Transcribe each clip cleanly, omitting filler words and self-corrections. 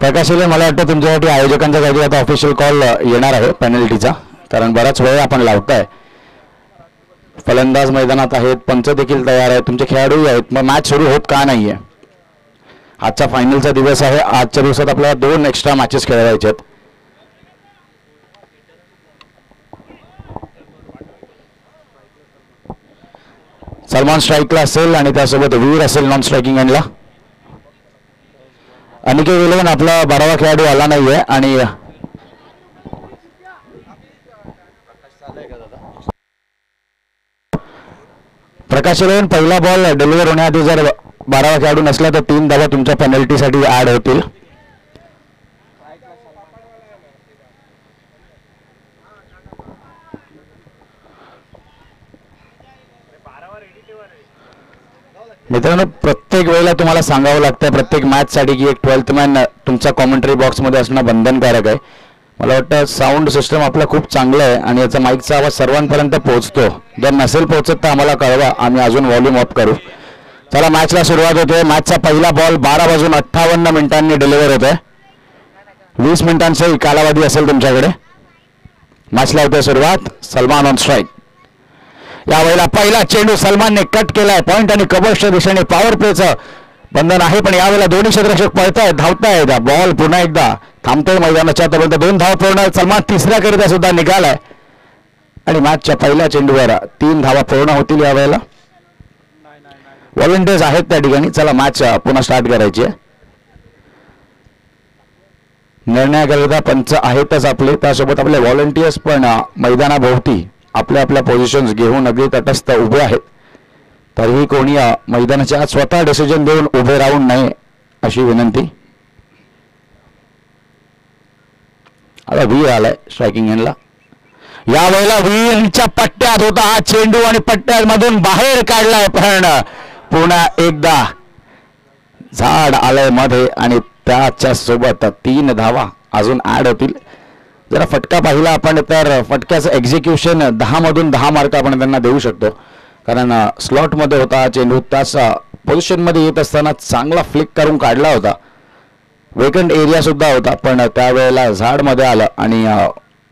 प्रकाश eleven, मला वाटतं तुमच्यासाठी आयोजकांचा काहीतरी आता ऑफिशियल कॉल येणार आहे पेनल्टीचा, कारण बराच वेळ आपण लावताय. फलंदाज मैदानात आहेत, पंच देखील तयार आहेत, तुमचे खेळाडूही आहेत, मग मॅच सुरू होत का नाहीये? आजचा फायनलचा दिवस आहे. आजच्या दिवसात आपल्याला 2 एक्स्ट्रा मॅचेस खेळवायचे आहेत. सलमान स्ट्राईकला असेल आणि त्यासोबत वीर असेल नॉन स्ट्रायकिंग एंडला. अनिकेत इलेवन आपला 12वा खेळाडू आला नाहीये आणि प्रकाश इलेवन पहिला बॉल डिलिव्हर होण्याआधी जर 12वा खेळाडू नसला तर 3 धावा तुमच्या पेनल्टीसाठी ऍड होतील. मित्रांनो, प्रत्येक वेळेला तुम्हाला सांगावं लागतं प्रत्येक मॅचसाठी की एक 12th मॅन तुमचा कॉमेंट्री बॉक्समध्ये असणं बंधनकारक आहे. मला वाटतं साऊंड सिस्टम आपलं खूप चांगलं आहे आणि याचा माईकचा आवाज सर्वांपर्यंत पोहोचतो. जर नसेल पोहोचत तर आम्हाला कळवा, आम्ही अजून व्हॉल्यूम अप करू. चला, मॅचला सुरुवात होते. मॅचचा पहिला बॉल 12:58 डिलिव्हर होतोय. 20 मिनिटांचा कालावधी असेल तुमच्याकडे. मॅचला होते सुरुवात. Salman on strike. यावेळेला पहिला चेंडू सलमानने कट केलाय. पॉइंट आणि कव्हरच्या दिशेने पॉवर प्लेचं बंधन आहे, पण यावेळेला दोन्ही क्षेत्ररक्षक पळतायत, धावतायत. बॉल पुन्हा एकदा थांबतोय मैदानाच्या आतापर्यंत 2 धावा पूर्ण. सलमान तिसऱ्या करिता सुद्धा निघालाय आणि मॅचच्या पहिल्या चेंडूवर 3 धावा पूर्ण होतील. यावेळेला व्हॉलंटियर्स आहेत त्या ठिकाणी. चला, मॅच पुन्हा स्टार्ट करायची आहे. निर्णयाकरिता पंच आहेतच आपले, त्यासोबत आपले व्हॉलंटियर्स पण मैदानाभोवती आपल्या आपल्या पोझिशन्स घेऊन अगदी तटस्थ उभे आहेत. तरीही कोणी मैदानाच्या आत स्वतः डिसिजन देऊन उभे राहू नये अशी विनंती. आता वीर आलाय स्ट्रायकिंग एंडला. यावेळेला वीरच्या पट्ट्यात होता हा चेंडू आणि पट्ट्यामधून बाहेर काढलाय, पण पुन्हा एकदा झाड आलंय मध्ये आणि त्याच्या सोबत 3 धावा अजून ऍड होतील. जरा फटका पाहिला आपण तर फटक्याचं एक्झिक्युशन 10 मधून 10 मार्क आपण त्यांना देऊ शकतो, कारण स्लॉटमध्ये होता चेंडू. त्याच पोझिशनमध्ये येत असताना चांगला फ्लिक करून काढला होता. वेकंट एरिया सुद्धा होता, पण त्यावेळेला झाडमध्ये आलं आणि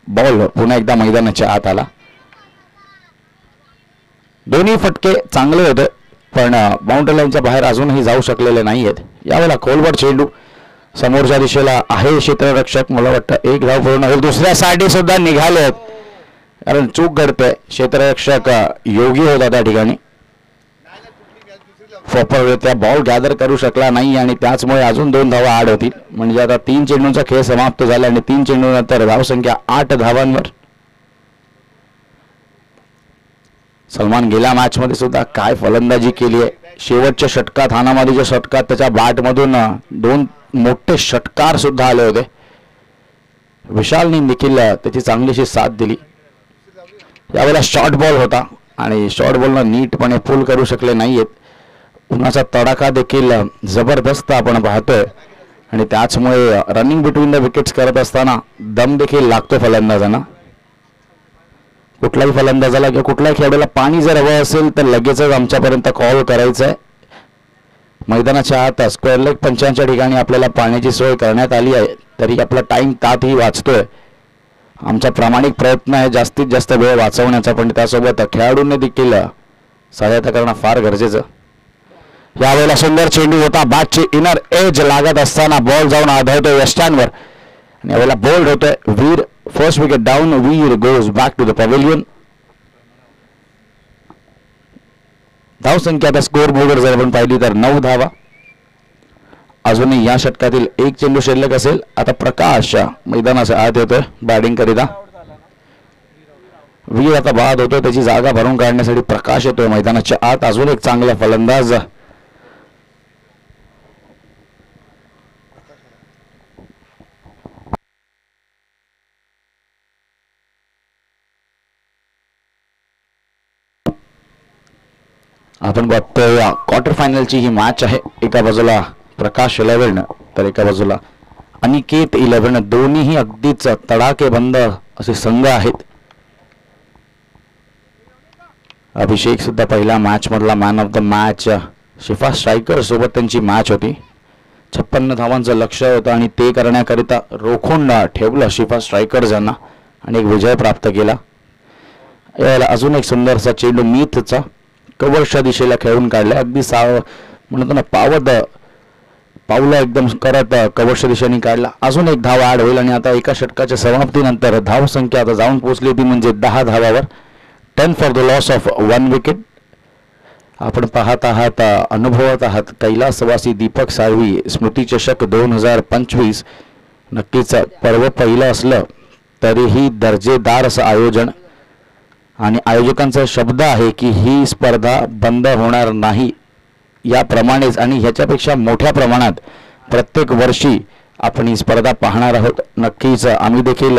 बॉल पुन्हा एकदा मैदानाच्या आत आला. दोन्ही फटके चांगले होते, पण बाउंड्री लाईनच्या बाहेर अजूनही जाऊ शकलेले नाही आहेत. यावेळेला खोलवर चेंडू समोरच्या दिशेला आहे क्षेत्ररक्षक. मला वाटतं 1 धाव पूर्ण होईल. दुसऱ्यासाठी सुद्धा निघाले आहेत, कारण चूक घडते. क्षेत्ररक्षक योगी होता त्या ठिकाणी, प्रॉपररित्या बॉल गॅदर करू शकला नाही आणि त्याचमुळे अजून 2 धावा ऍड होतील. म्हणजे आता 3 चेंडूंचा खेळ समाप्त झाला आणि 3 चेंडूनंतर धावसंख्या 8 धावांवर. सलमान गेल्या मॅचमध्ये सुद्धा काय फलंदाजी केली आहे. शेवटच्या षटकात, हाणामारीच्या षटकात त्याच्या बॅटमधून 2 मोठे षटकार सुद्धा आले होते. विशालने देखील त्याची चांगलीशी साथ दिली. यावेळेला शॉर्ट बॉल होता आणि शॉर्ट बॉलनं नीटपणे पूल करू शकले नाहीयेत. उन्हाचा तडाखा देखील जबरदस्त आपण पाहतोय आणि त्याचमुळे रनिंग बिटवीन द विकेट्स करत असताना दम देखील लागतो फलंदाजांना. कुठल्याही फलंदाजाला किंवा कुठल्याही खेळाडूला पाणी जर हवं असेल तर लगेचच आमच्यापर्यंत कॉल करायचा आहे. मैदानाच्या आत स्क्वेअर लेग पंचांच्या ठिकाणी आपल्याला पाण्याची सोय करण्यात आली आहे, तरी आपला टाइम तातही वाचतोय. आमचा प्रामाणिक प्रयत्न आहे जास्तीत जास्त वेळ वाचवण्याचा, पण त्यासोबत खेळाडूंनी देखील सहायता करणं फार गरजेचं. यावेळेला सुंदर चेंडू होता. बॅटची इनर एज लागत असताना बॉल जाऊन आदळतोय वेस्टर्नवर आणि यावेळेला बोल्ड होतोय. Veer first wicket down. Veer goes back to the pavilion. धावसंख्या आता स्कोर बोर्डवर जर आपण पाहिली तर 9 धावा. अजूनही या षटकातील 1 चेंडू शिल्लक असेल. आता प्रकाश मैदानाच्या आत येतोय बॅटिंग करिता. वीर आता बाद होतोय, त्याची जागा भरून काढण्यासाठी प्रकाश येतोय मैदानाच्या आत. अजून एक चांगला फलंदाज आपण बघतोय. क्वार्टर फायनलची ही मॅच आहे. एका बाजूला प्रकाश 11 तर एका बाजूला अनिकेत 11. दोन्हीही अगदीच तडाखेबंद असे संघ आहेत. अभिषेक सुद्धा पहिल्या मॅच मधला man of the match. Shifa striker सोबत त्यांची मॅच होती. 56 धावांचं लक्ष्य होतं आणि ते करण्याकरिता रोखून ठेवलं शिफा स्ट्रायकर्स आणि एक विजय प्राप्त केला. याला अजून एक सुंदरसा चेंडू मीथचा कव्हरच्या दिशेला खेळून काढला. अगदी म्हणतो ना पावलं एकदम करत कव्हरच्या दिशेने काढला. अजून एक धाव ॲड होईल आणि आता एका षटकाच्या समाप्तीनंतर धावसंख्या आता जाऊन पोहोचली ती म्हणजे 10 धावावर. 10 for the loss of 1 wicket. आपण पाहत आहात, अनुभवत आहात कैलासवासी दीपक साळवी स्मृती चषक 2025. नक्कीच पर्व पहिलं असलं तरीही दर्जेदार असं आयोजन आणि आयोजकांचा शब्द आहे की ही स्पर्धा बंद होणार नाही. याप्रमाणेच आणि ह्याच्यापेक्षा मोठ्या प्रमाणात प्रत्येक वर्षी आपण ही स्पर्धा पाहणार आहोत. नक्कीच आम्ही देखील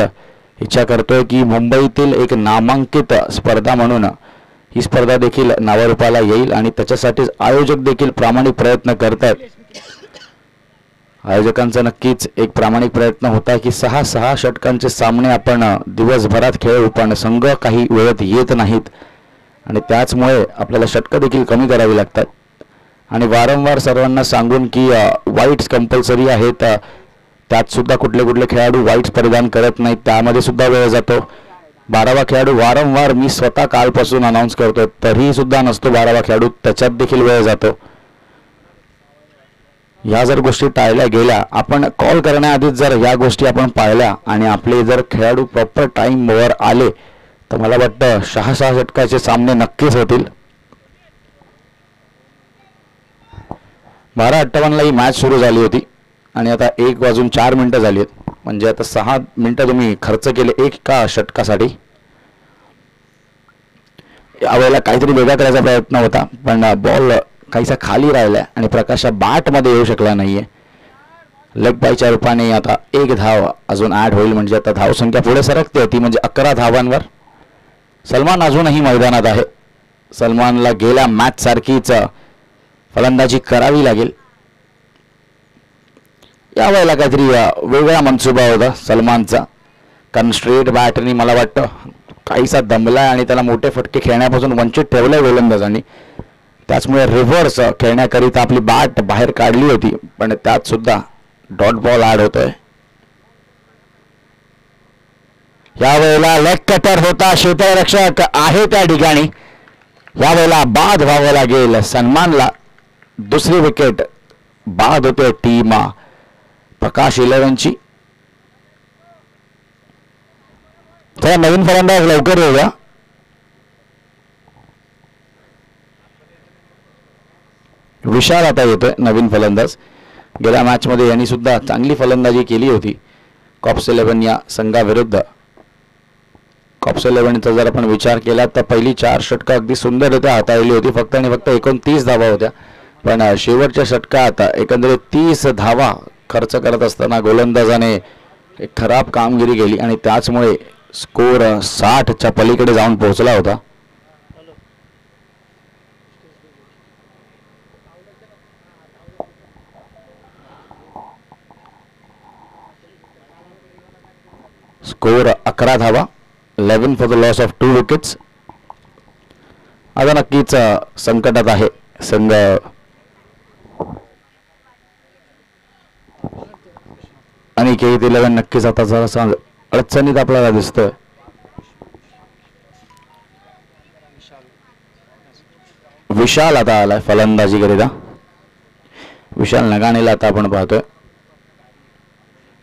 इच्छा करतोय की मुंबईतील एक नामांकित स्पर्धा म्हणून ही स्पर्धा देखील नावारूपाला येईल आणि त्याच्यासाठीच आयोजक देखील प्रामाणिक प्रयत्न करतात. आयोजकांचा नक्कीच एक प्रामाणिक प्रयत्न होता की 6 षटकांचे सामने आपण दिवसभरात खेळू, पण संघ काही वेळेत येत नाहीत आणि त्याचमुळे आपल्याला षटकं देखील कमी करावी लागतात. आणि वारंवार सर्वांना सांगून की व्हाईट्स कंपल्सरी आहेत, त्यात सुद्धा कुठले खेळाडू व्हाईट्स परिधान करत नाहीत, त्यामध्ये सुद्धा वेळ जातो. 12वा खेळाडू वारंवार मी स्वतः कालपासून अनाऊन्स करतो तरीही सुद्धा नसतो 12वा खेळाडू, त्याच्यात देखील वेळ जातो. ह्या जर गोष्टी टाळल्या गेल्या, आपण कॉल करण्याआधीच जर ह्या गोष्टी आपण पाळल्या आणि आपले जर खेळाडू प्रॉपर टाईमवर आले तर मला वाटतं 6 षटकाचे सामने नक्कीच होतील. 12:58 ही मॅच सुरू झाली होती आणि आता 1:04 झाली आहेत. म्हणजे आता 6 मिनिटं तुम्ही खर्च केले एका षटकासाठी. यावेळेला काहीतरी वेगळा करायचा प्रयत्न होता पण बॉल काहीसा खाली राहिला आणि प्रकाशा बाटमध्ये येऊ शकला नाहीये. लेग बायच्या रूपाने आता 1 धाव अजून ॲड होईल म्हणजे आता धावसंख्या पुढे सरकते ती म्हणजे 11 धावांवर. सलमान अजूनही मैदानात आहे. सलमानला गेल्या मॅच सारखीच फलंदाजी करावी लागेल. यावेळेला काहीतरी वेगळा मनसुबा होता सलमानचा, कारण स्ट्रेट बॅटनी मला वाटतं काहीसा दमलाय आणि त्याला मोठे फटके खेळण्यापासून वंचित ठेवलंय गोलंदाजांनी. त्याचमुळे रिव्हर्स खेळण्याकरिता आपली बॅट बाहेर काढली होती पण त्यात सुद्धा डॉट बॉल ॲड होतोय. यावेळेला लेग कटर होता, क्षेत्ररक्षक आहे त्या ठिकाणी. यावेळेला बाद व्हावं लागेल. सन्मानला दुसरी विकेट बाद होते टीम प्रकाश 11ची. तर नवीन फलंदाज लवकर येऊया. विशाल आता येतोय नवीन फलंदाज. गेल्या मॅचमध्ये यांनी सुद्धा चांगली फलंदाजी केली होती कॉप्स 11 या संघाविरुद्ध. कॉप्स 11चा जर आपण विचार केला तर पहिली 4 षटकं अगदी सुंदररित्या हाताळली होती. फक्त आणि फक्त 29 धावा होत्या पण शेवटच्या षटकात एकंदरीत 30 धावा खर्च करत असताना गोलंदाजाने एक खराब कामगिरी केली आणि त्याचमुळे स्कोर 60च्या पलीकडे जाऊन पोहोचला होता. स्कोर 11 धावा, 11 for the loss of 2 wickets. आता नक्कीच संकटात आहे संघ. आणि के 11 नक्कीच आता जरा अडचणीत आपल्याला दिसतोय. विशाल आता आलाय फलंदाजी करिता. विशाल नगाणेला आता आपण पाहतोय.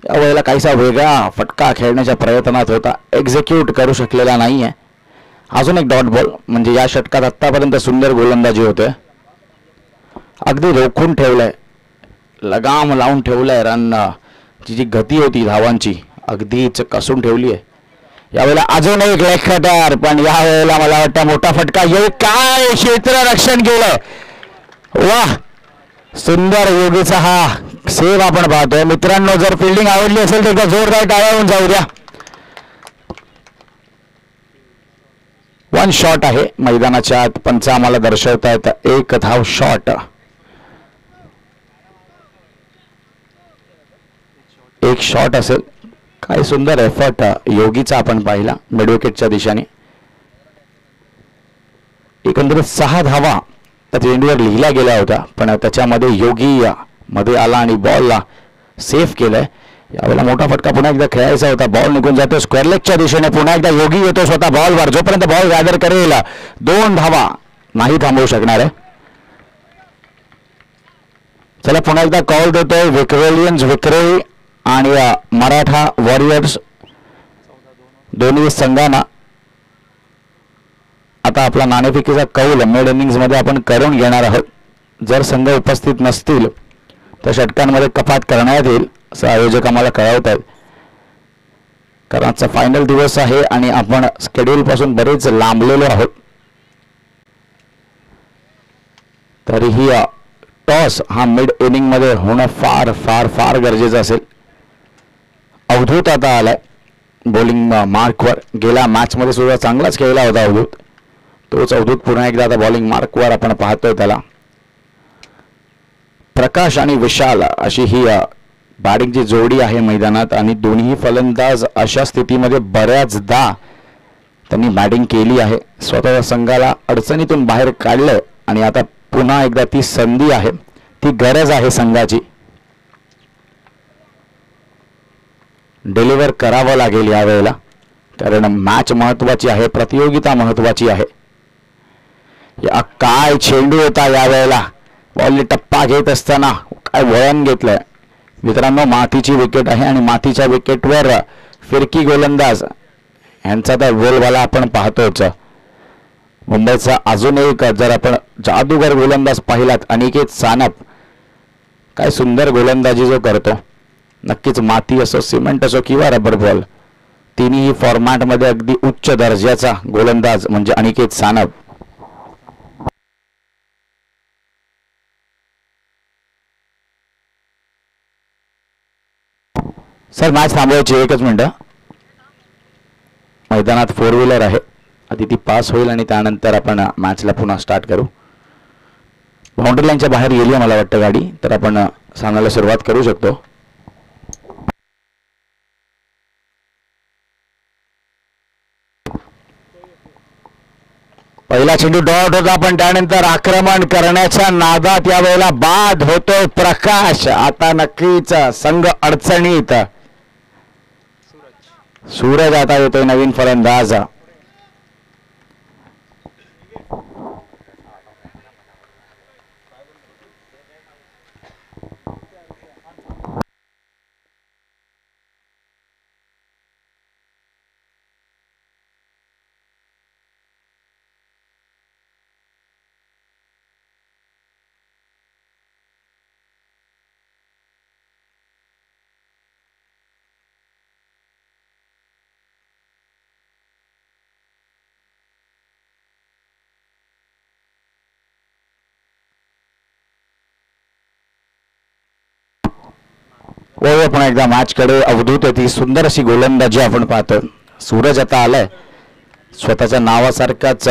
यावेळेला काहीसा वेगळा फटका खेळण्याच्या प्रयत्नात होता, एक्झिक्यूट करू शकलेला नाहीये. अजून एक डॉट बॉल म्हणजे या षटकात आतापर्यंत सुंदर गोलंदाजी होते. अगदी रोखून ठेवलंय, लगाम लावून ठेवलंय. रन जी गती होती धावांची अगदीच कसून ठेवली आहे. यावेळेला अजून एक लेग कटर पण यावेळेला मला वाटतं मोठा फटका येईल. काय क्षेत्ररक्षण केलं, वाह सुंदर योगीचा हा सेव्ह आपण पाहतोय. मित्रांनो जर फिल्डिंग आवडली असेल तर जोरदार टाळ्या होऊन जाऊ द्या. 1 शॉट आहे मैदानाच्या आत. पंच आम्हाला दर्शवतायत 1 धाव शॉट. एक शॉट असेल. काय सुंदर एफर्ट योगीचा आपण पाहिला मिडविकेटच्या दिशेने. एकंदरीत 6 धावा त्या चेंडूवर लिहिल्या गेल्या होत्या पण त्याच्यामध्ये योगी मध्ये आला आणि बॉलला सेफ केलंय. यावेळेला मोठा फटका पुन्हा एकदा खेळायचा होता. बॉल निघून जातो स्क्वेअर लेगच्या दिशेने. पुन्हा एकदा योगी येतो स्वतः बॉलवर. जोपर्यंत बॉल गॅदर करेल 2 धावा नाही थांबवू शकणार आहे. चला पुन्हा एकदा कॉल देतोय विक्रोलियन्स विक्रोळी आणि मराठा वॉरियर्स दोन्ही संघांना. आता आपला नाणेफेकीचा कौल मिड इनिंग्स मध्ये आपण करून घेणार आहोत. जर संघ उपस्थित नसतील तर षटकांमध्ये कपात करण्यात येईल असं आयोजक आम्हाला कळवत आहेत. कारण आजचा फायनल दिवस आहे आणि आपण शेड्यूल पासून बरेच लांबलेलो आहोत. तरीही टॉस हा मिड इनिंग मध्ये होणं फार फार फार गरजेचं असेल. अवधूत आता आलाय बॉलिंग मार्कवर. गेल्या मॅच मध्ये सुद्धा चांगलाच खेळला होता अवधूत. तोच अवधूत पुन्हा एकदा आता बॉलिंग मार्कवर आपण पाहतोय त्याला. प्रकाश आणि विशाल अशी ही बॅटिंगची जोडी आहे मैदानात आणि दोन्ही फलंदाज अशा स्थितीमध्ये बऱ्याचदा त्यांनी बॅटिंग केली आहे. स्वतः संघाला अडचणीतून बाहेर काढलं आणि आता पुन्हा एकदा ती संधी आहे, ती गरज आहे संघाची. डिलिव्हर करावं लागेल यावेळेला कारण मॅच महत्वाची आहे, प्रतियोगिता महत्वाची आहे. काय चेंडू होता यावेळेला. बॉलने टप्पा घेत असताना काय वळण घेतलंय. मित्रांनो मातीची विकेट आहे आणि मातीच्या विकेटवर फिरकी गोलंदाज यांचा तर बोलबाला आपण पाहतोच. मुंबईचा अजून एक जर आपण जादूगर गोलंदाज पाहिलात अनिकेत सानप, काय सुंदर गोलंदाजी जो करतो. नक्कीच माती असो सिमेंट असो किंवा रबर बॉल तिन्ही फॉर्मॅटमध्ये अगदी उच्च दर्जाचा गोलंदाज म्हणजे अनिकेत सानप. सर मॅच थांबवायची 1 मिनिट. मैदानात 4 व्हीलर आहे, आधी ती पास होईल आणि त्यानंतर आपण मॅचला पुन्हा स्टार्ट करू. बाउंड्री लाईनच्या बाहेर गेली मला वाटतं गाडी, तर आपण सामन्याला सुरुवात करू शकतो. पहिला चेंडू डॉट होता पण त्यानंतर आक्रमण करण्याच्या नादात यावेळेला बाद होतोय प्रकाश. आता नक्कीच संघ अडचणीत. सूरज आता येतोय नवीन फलंदाज. पुन्हा एकदा मॅच कडे अवधूत ती सुंदर अशी गोलंदाजी आपण पाहतो. सूरज आता आलाय, स्वतःच्या नावासारखाच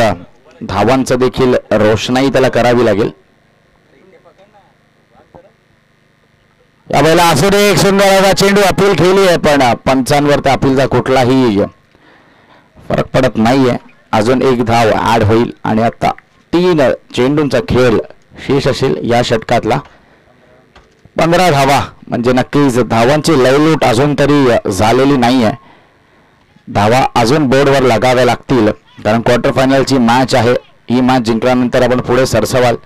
धावांचं देखील रोषणाई त्याला करावी लागेल. यावेळेला असं एक सुंदर चेंडू अपील खेळली आहे पण पंचांवर त्या अपीलचा कुठलाही फरक पडत नाहीये. अजून 1 धाव ऍड होईल आणि आता 3 चेंडूंचा खेळ शेष असेल या षटकातला. 15 धावा म्हणजे नक्कीच धावांची लयलूट अजून तरी झालेली नाहीये. धावा अजून बोर्डवर लागाव्या लागतील कारण क्वार्टर फायनलची मॅच आहे. ही मॅच जिंकल्यानंतर आपण पुढे सरसवाल.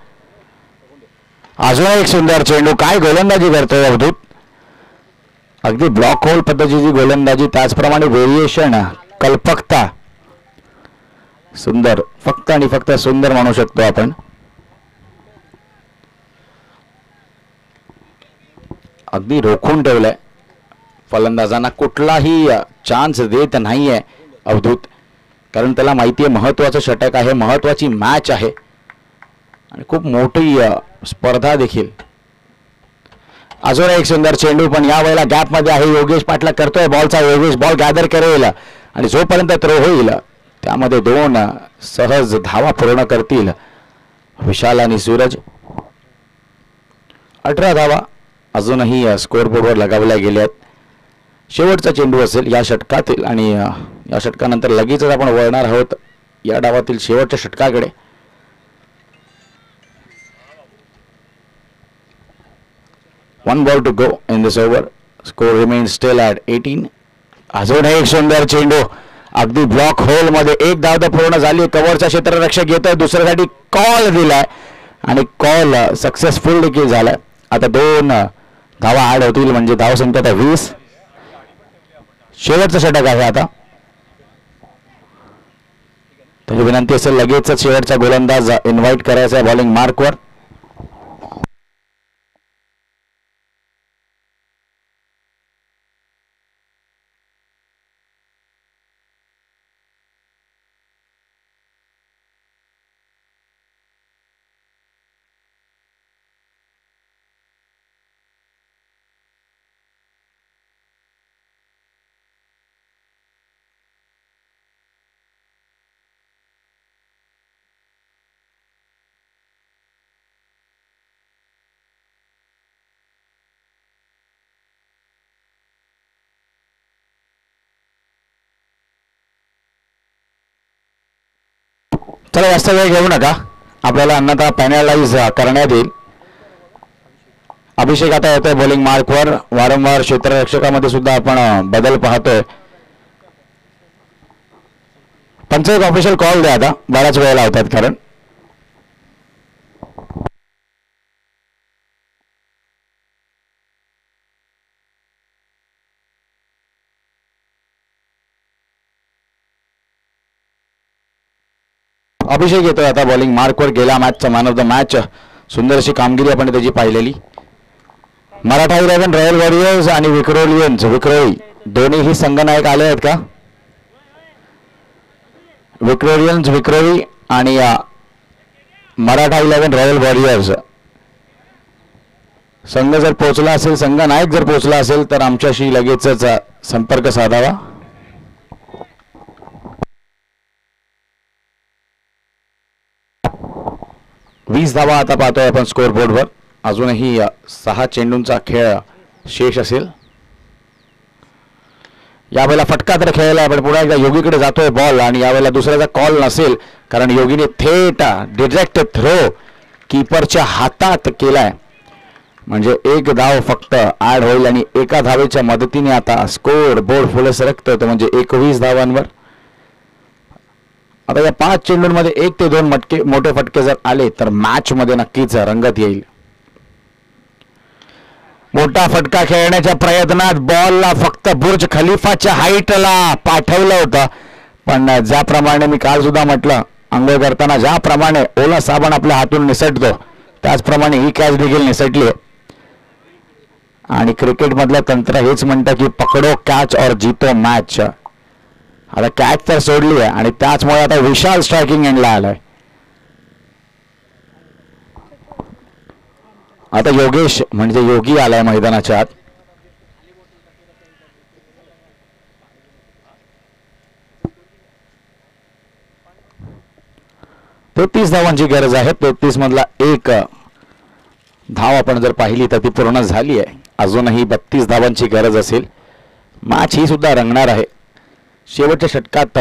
अजून एक सुंदर चेंडू. काय गोलंदाजी करतोय अवधूत. अगदी ब्लॉक होल पद्धतीची गोलंदाजी, त्याचप्रमाणे व्हेरिएशन, कल्पकता. सुंदर, फक्त आणि फक्त सुंदर म्हणू शकतो आपण. अगदी रोखून ठेवलंय. फलंदाजांना कुठलाही चान्स देत नाहीये अवधूत कारण त्याला माहिती आहे महत्वाचं षटक आहे, महत्वाची मॅच आहे आणि खूप मोठी स्पर्धा देखील. अजून एक सुंदर चेंडू पण यावेळेला गॅप मध्ये आहे. योगेश पाटला करतोय बॉलचा. योगेश बॉल गॅदर करेल आणि जोपर्यंत थ्रो होईल त्यामध्ये 2 सहज धावा पूर्ण करतील विशाल आणि सूरज. 18 धावा अजूनही स्कोअरबोर्डवर लगावल्या गेल्यात. शेवटचा चेंडू असेल या षटकातील आणि या षटकानंतर लगेचच आपण वळणार आहोत या डावातील शेवटच्या षटकाकडे. 1 ball to go in this over. Score remains still at 18. अजून एक सुंदर चेंडू अगदी ब्लॉक होल मध्ये. एक धाव तर पूर्ण झाली. कव्हरचा क्षेत्ररक्षक येतोय. दुसऱ्यासाठी कॉल दिलाय आणि कॉल सक्सेसफुल देखील झालाय. आता 2 धावा ऍड होतील म्हणजे धाव संख्या आता 20. शेवटचं षटक आहे आता. त्याची विनंती असेल लगेच शेवटचा गोलंदाज इन्व्हाइट करायचा आहे बॉलिंग मार्कवर. चला जास्त वेळ घेऊ नका. आपल्याला अन्यथा पॅनलाइज करण्यात येईल. अभिषेक आता येतोय बॉलिंग मार्कवर. वारंवार क्षेत्ररक्षकामध्ये सुद्धा आपण बदल पाहतोय. पंच एक ऑफिशियल कॉल द्या आता. बराच वेळ लावतात कारण अभिषेक येतोय आता बॉलिंग मार्कवर. गेला मॅचचा मॅन ऑफ द मॅच. सुंदर अशी कामगिरी आपण त्याची पाहिलेली. मराठा 11 रॉयल वॉरियर्स आणि विक्रोळी दोन्हीही संघनायक आले आहेत का? विक्रोळी आणि मराठा 11 रॉयल वॉरियर्स संघ जर पोहोचला असेल, संघनायक जर पोहोचला असेल तर आमच्याशी लगेचच संपर्क साधावा. वीस धावा आता पाहतोय आपण स्कोर बोर्डवर. अजूनही 6 चेंडूंचा खेळ शेष असेल. यावेळेला फटका तर खेळायला आपण पुन्हा एकदा योगीकडे जातोय बॉल आणि यावेळेला दुसऱ्याचा कॉल नसेल कारण योगीने थेट डिरेक्ट थ्रो कीपरच्या हातात केलाय. म्हणजे एक धाव फक्त ऍड होईल आणि एका धावेच्या मदतीने आता स्कोर बोर्ड पुढे सरकतोय तो म्हणजे 21 धावांवर. आता या 5 चेंडूंमध्ये 1 ते 2 मोठे फटके जर आले तर मॅच मध्ये नक्कीच रंगत येईल. मोठा फटका खेळण्याच्या प्रयत्नात बॉलला फक्त बुर्ज खलिफाच्या हाईटला पाठवलं होतं. पण ज्याप्रमाणे मी काल सुद्धा म्हटलं, अंघोळ करताना ज्याप्रमाणे ओला साबण आपल्या हातून निसटतो त्याचप्रमाणे ही कॅच देखील निसटली. आणि क्रिकेट मधलं तंत्र हेच म्हणतं की पकडो कॅच और जीतो मॅच. आता कॅच तर सोडली आहे आणि त्याचमुळे आता विशाल स्ट्रायकिंग एंडला आलाय. आता योगेश म्हणजे योगी आलाय मैदानाच्या आत. तेहतीस धावांची गरज आहे. 33 मधला एक धाव आपण जर पाहिली तर ती पूर्ण झाली आहे. अजूनही 32 धावांची गरज असेल. मॅच ही सुद्धा रंगणार आहे. शेवटच्या षटकात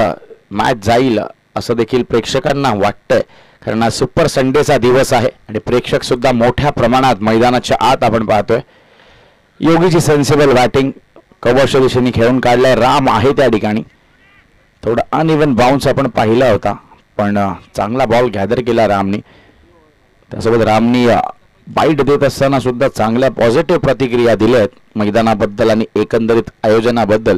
मॅच जाईल असं देखील प्रेक्षकांना वाटतंय कारण आज सुपर संडेचा दिवस आहे आणि प्रेक्षक सुद्धा मोठ्या प्रमाणात मैदानाच्या आत आपण पाहतोय. योगीची सेन्सिबल बॅटिंग कव्हरच्या दिशेने खेळून काढलाय. राम आहे त्या ठिकाणी. थोडा अनइव्हन बाउन्स आपण पाहिला होता पण चांगला बॉल गॅदर केला रामनी. त्यासोबत रामनी बाईट देत असताना सुद्धा चांगल्या पॉझिटिव्ह प्रतिक्रिया दिल्या आहेत मैदानाबद्दल आणि एकंदरीत आयोजनाबद्दल.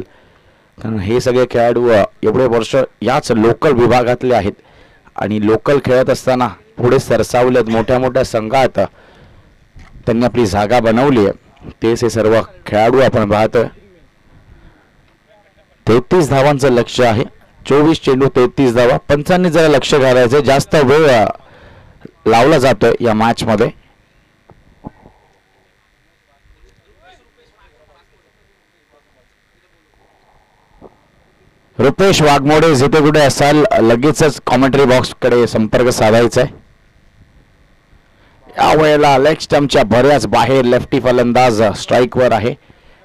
कारण हे सगळे खेळाडू एवढे वर्ष याच लोकल विभागातले आहेत आणि लोकल खेळत असताना पुढे सरसावलेत. मोठ्या मोठ्या संघात त्यांनी आपली जागा बनवली आहे. तेच हे सर्व खेळाडू आपण पाहतोय. 33 धावांचं लक्ष आहे. 24 चेंडू 33 धावा. पंचांनी जरा लक्ष घालायचं. जास्त वेळ लावला जातोय या मॅच मध्ये. रुपेश वाघमोडे जिथे कुठे असाल लगेचच कॉमेंट्री बॉक्स कडे संपर्क साधायचा आहे. या वेळेला लेग स्टंपच्या बऱ्याच बाहेर लेफ्टी फलंदाज स्ट्राईकवर आहे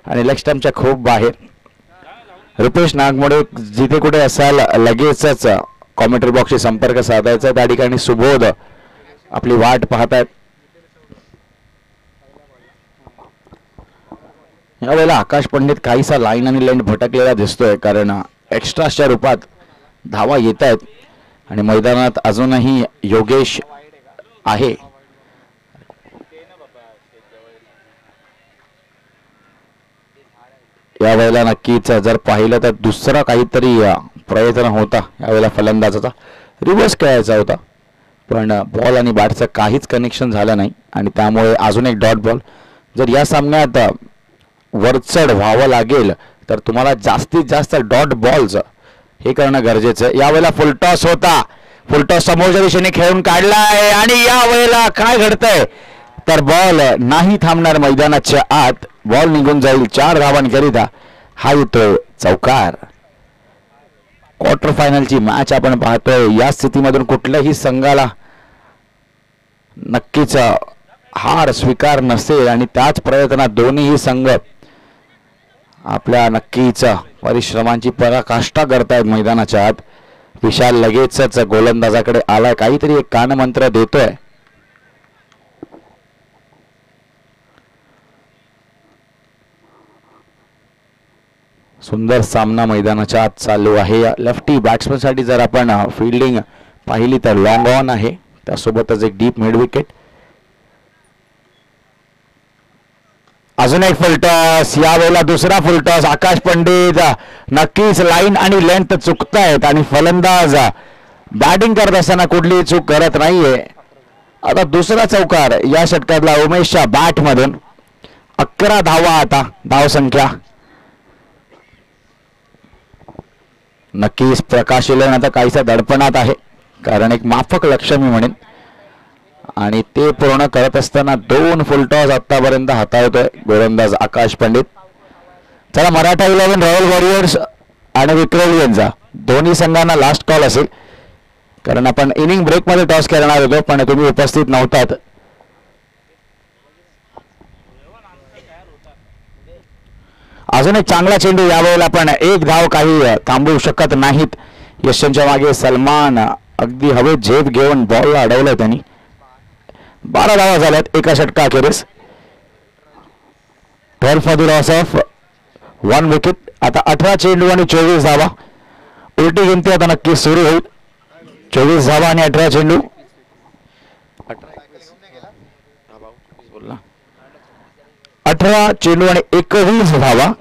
आणि लेग स्टंपच्या खूप बाहेर. रुपेश नागमोडे जिथे कुठे असाल लगेचच कॉमेंट्री बॉक्सशी संपर्क साधायचा. त्या ठिकाणी सुबोध आपली वाट पाहतायत. यावेळेला आकाश पंडित काहीसा लाईन आणि लेंथ भटकलेला दिसतोय, कारण एक्स्ट्राच्या रूपात धावा येत आहेत आणि मैदानात अजूनही योगेश आहे. यावेळेला नक्कीच जर पाहिलं तर दुसरा काहीतरी प्रयत्न होता यावेळेला फलंदाजाचा, रिव्हर्स खेळायचा होता, पण बॉल आणि बॅटचं काहीच कनेक्शन झालं नाही आणि त्यामुळे अजून एक डॉट बॉल. जर या सामन्यात वरचढ व्हावं लागेल तर तुम्हाला जास्तीत जास्त डॉट बॉल्स हे करणं गरजेचं आहे. यावेळेला फुलटॉस होता, फुलटॉस समोरच्या दिशेने खेळून काढलाय आणि यावेळेला काय घडतंय तर बॉल नाही थांबणार मैदानाच्या आत, बॉल निघून जाईल 4 धावांकरिता. हा येतोय चौकार. क्वार्टर फायनलची मॅच आपण पाहतोय. या स्थितीमधून कुठल्याही संघाला नक्कीच हार स्वीकार नसेल आणि त्याच प्रयत्नात दोन्हीही संघ आपल्या नक्कीच परिश्रमांची पराकाष्ठा करतायत मैदानाच्या आत. विशाल लगेचच गोलंदाजाकडे आलाय, काहीतरी एक कानमंत्र देतोय. सुंदर सामना मैदानाच्या आत चालू आहे. लेफ्टी बॅट्समन साठी जर आपण फिल्डिंग पाहिली तर लॉंग ऑन आहे, त्यासोबतच एक डीप मिड विकेट. अजून एक फुलटॉस, यावेळेला दुसरा फुलटॉस. आकाश पंडित नक्कीच लाईन आणि लेंथ चुकतायत आणि फलंदाज बॅटिंग करत असताना कुठलीही चूक करत नाहीये. आता दुसरा चौकार या षटकातला उमेशच्या बॅट मधून. 11 धावा आता धावसंख्या. नक्कीच प्रकाश इलेव्हन आता काहीसा दडपणात आहे, कारण एक माफक लक्ष मी म्हणेन आणि ते पूर्ण करत असताना 2 फुलटॉस आतापर्यंत हाताळतोय गोलंदाज आकाश पंडित. चला, मराठा 11 रॉयल वॉरियर्स आणि विक्रोलियन्सचा दोन्ही संघांना लास्ट कॉल असेल, कारण आपण इनिंग ब्रेकमध्ये टॉस करणार होतो पण तुम्ही उपस्थित नव्हतात. अजून एक चांगला चेंडू, यावेळेला पण एक धाव काही थांबवू शकत नाहीत. यशांच्या मागे सलमान अगदी हवेत झेप घेऊन बॉलला अडवलं त्यांनी. 12 धावा झाल्यात एका षटका अखेरीस. 12 for the loss of 1 wicket. आता 18 चेंडू आणि 24 धावा. उलटी गिनती आता नक्की सुरू होईल. 24 धावा आणि 18 चेंडू. 18 चेंडू आणि 21 धावा.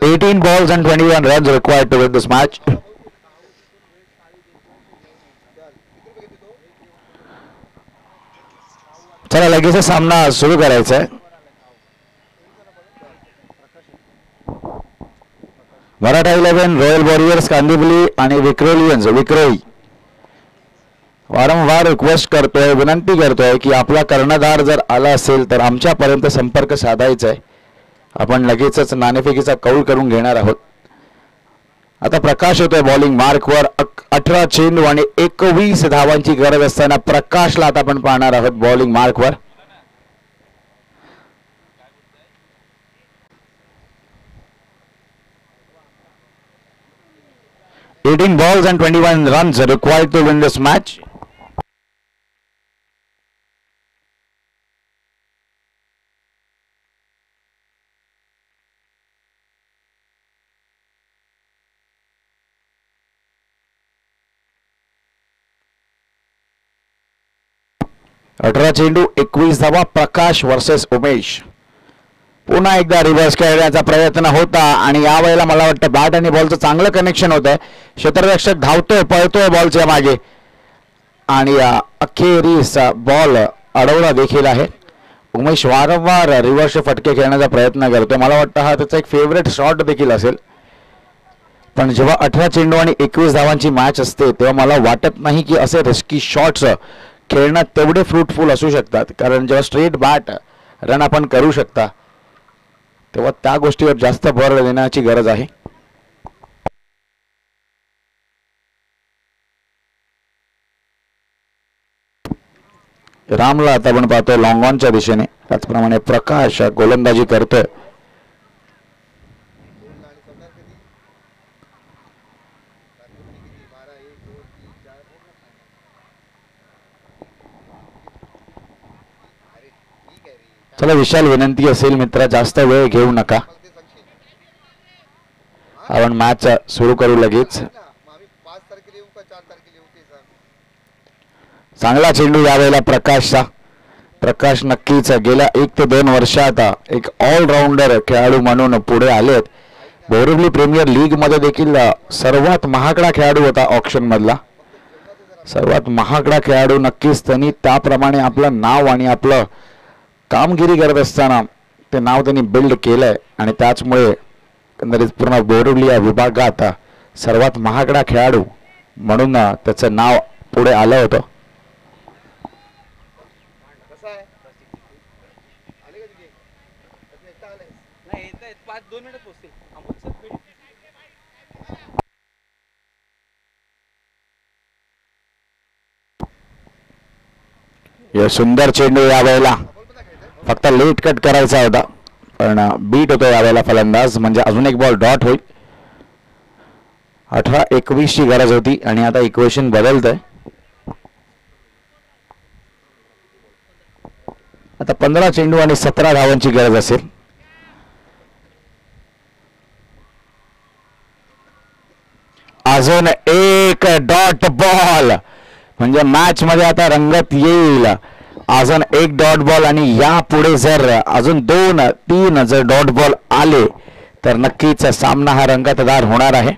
18 balls and 21 runs required to win this match. चला, लगेच सामना सुरू करायचा आहे. मराठा 11 रॉयल वॉरियर्स कांदिवली आणि विक्रोलियन्स विक्रोळी. वारंवार रिक्वेस्ट करतोय, विनंती करतोय की आपला कर्णधार जर आला असेल तर आमच्यापर्यंत संपर्क साधायचा आहे. आपण लगेचच नाणेफेकीचा कौल करून घेणार आहोत. आता प्रकाश होतोय बॉलिंग मार्कवर. 18 चेंडू आणि 21 धावांची गरज असताना प्रकाशला आता आपण पाहणार आहोत bowling मार्कवर. "18 balls and 21 runs required to win this match." अठरा चेंडू 21 धावा. प्रकाश वर्सेस उमेश. पुन्हा एकदा रिव्हर्स खेळण्याचा प्रयत्न होता आणि यावेळेला मला वाटतं बॅट आणि बॉलचं चांगलं कनेक्शन होत आहे. क्षेत्ररक्षक धावतोय, पळतोय बॉलच्या मागे आणि अखेरीस बॉल अडवला देखील आहे. उमेश वारंवार रिव्हर्स फटके खेळण्याचा प्रयत्न करतोय. मला वाटतं हा त्याचा एक फेवरेट शॉट देखील असेल, पण जेव्हा 18 चेंडू आणि 21 धावांची मॅच असते तेव्हा मला वाटत नाही की असे रिस्की शॉट्स खेळण्यात तेवढे फ्रुटफुल असू शकतात, कारण जेव्हा स्ट्रेट बॅट रन आपण करू शकता तेव्हा त्या गोष्टीवर जास्त भर देण्याची गरज आहे. रामला आता आपण पाहतो लॉंग ऑनच्या दिशेने. त्याचप्रमाणे प्रकाश गोलंदाजी करतोय. चला, विशाल विनंती असेल मित्रा, जास्त वेळ घेऊ नका. आपण मॅच सुरू करू लगेच. चांगला चेंडू यावेळेला प्रकाशचा. प्रकाश नक्कीच गेल्या 1 ते 2 वर्षात एक ऑलराऊंडर खेळाडू म्हणून पुढे आलेत. बोरिवली प्रीमियर लीग मध्ये देखील सर्वात महागडा खेळाडू होता ऑक्शन मधला. सर्वात महागडा खेळाडू नक्कीच त्यांनी त्याप्रमाणे आपलं नाव आणि आपलं कामगिरी करत असताना ते नाव त्यांनी बिल्ड केलंय आणि त्याचमुळे एकंदरीत पूर्ण बोरिवली या विभागात सर्वात महागडा खेळाडू म्हणून त्याचं नाव पुढे आलं होतं. सुंदर चेंडू यावेळेला फक्त लेट कट करायचा होता पण बीट होतो यावेळेला फलंदाज म्हणजे अजून एक बॉल डॉट होईल. 18-21 ची गरज होती आणि आता इक्वेशन बदलतंय. आता 15 चेंडू आणि 17 धावांची गरज असेल. अजून एक डॉट बॉल म्हणजे मॅच मध्ये आता रंगत येईल. अजून एक डॉट बॉल आणि यापुढे जर अजून 2-3 जर डॉट बॉल आले तर नक्कीच सामना हा रंगतदार होणार आहे.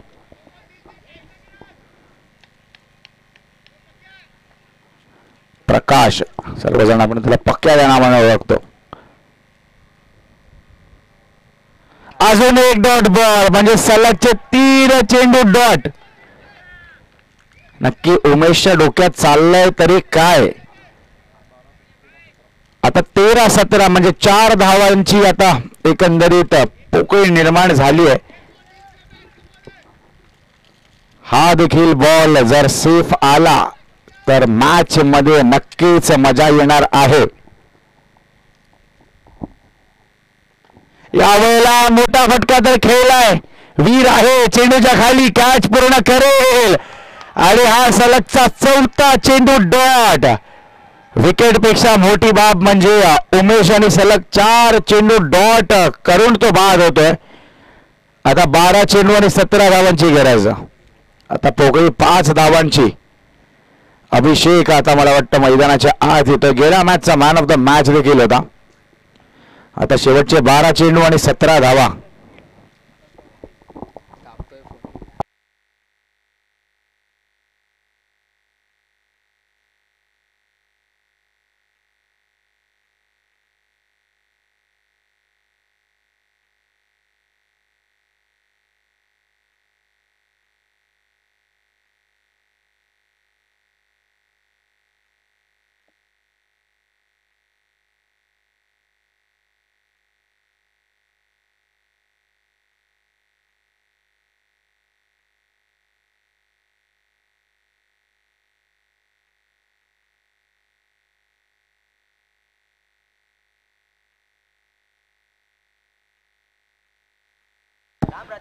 प्रकाश सर्वजण आपण त्याला पक्क्या या नावाने ओळखतो. अजून एक डॉट बॉल म्हणजे सलगचे 3 चेंडू डॉट. नक्की उमेशच्या डोक्यात चाललंय तरी काय. आता 13-17 म्हणजे 4 धावांची आता एकंदरीत पोकळी निर्माण झाली आहे. हा देखील बॉल जर सेफ आला तर मॅच मध्ये नक्कीच मजा येणार आहे. यावेळेला मोठा फटका तर खेळलाय. वीर आहे चेंडूच्या खाली कॅच पूर्ण करेल आणि हा सलगचा 4था चेंडू डॉट. विकेट पेक्षा मोठी बाब म्हणजे उमेश आणि सलग 4 चेंडू डॉट करून तो बाद होतोय. आता 12 चेंडू आणि 17 धावांची गरज. आता पोकळी 5 धावांची. अभिषेक आता मला वाटतं मैदानाच्या आत येतो. गेल्या मॅचचा मॅन ऑफ द मॅच देखील होता. आता शेवटचे 12 चेंडू आणि 17 धावा.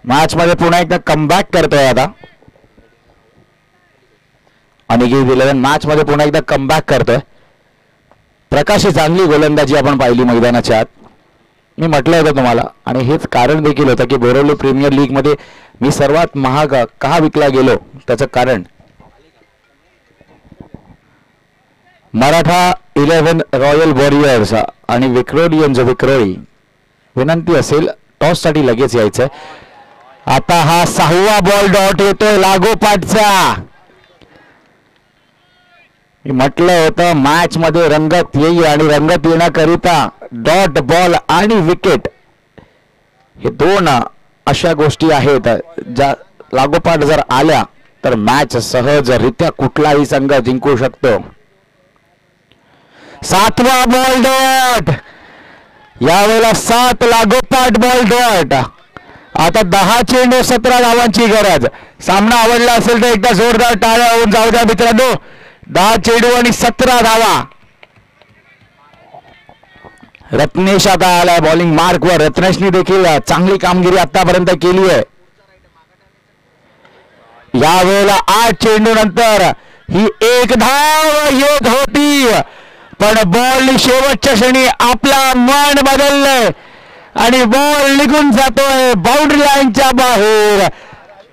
मॅच मध्ये पुन्हा एकदा कमबॅक करतोय. आता अनिकेत 11 मॅच मध्ये पुन्हा एकदा कमबॅक करतोय. प्रकाशची चांगली गोलंदाजी आपण पाहिली मैदानाच्या आत. मी म्हटलं होतं तुम्हाला आणि हेच कारण देखील होतं की बोरिवली प्रीमियर लीग मध्ये मी सर्वात महाग का विकला गेलो. त्याचं कारण मराठा 11 रॉयल वॉरियर्स आणि विक्रोलियन्स विक्रोळी विनंती असेल टॉस साठी लगेच यायचंय. आता हा 6वा बॉल डॉट येतोय लागोपाठचा. मी म्हटलं होतं मॅच मध्ये रंगत येईल आणि रंगत येण्याकरिता डॉट बॉल आणि विकेट हे 2 अशा गोष्टी आहेत ज्या लागोपाठ जर आल्या तर मॅच सहजरित्या कुठलाही संघ जिंकू शकतो. 7वा बॉल डॉट. यावेळेला 7 लागोपाठ बॉल डॉट. आता 10 चेंडू 17 धावांची गरज. सामना आवडला असेल तर एकदा जोरदार टाळ्या होऊन जाऊ द्या मित्रांनो. 10 चेंडू आणि 17 धावा. रत्नेश आता आलाय बॉलिंग मार्क वर. रत्नेशने देखील चांगली कामगिरी आतापर्यंत केली आहे. यावेळेला 8 चेंडू नंतर ही 1 धाव येत होती पण बॉल शेवटच्या क्षणी आपला मन बदललंय आणि बॉल निघून जातोय बाउंड्री लाईनच्या बाहेर.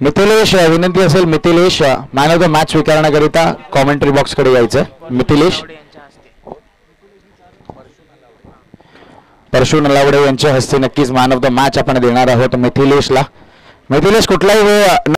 मिथिलेश विनंती असेल Mithilesh man of the match स्वीकारण्याकरिता कॉमेंट्री बॉक्सकडे यायचं. मिथिलेश परशु नलावडे यांच्या हस्ते नक्कीच मॅन ऑफ द मॅच आपण देणार आहोत मिथिलेशला. मिथिलेश कुठलाही वेळ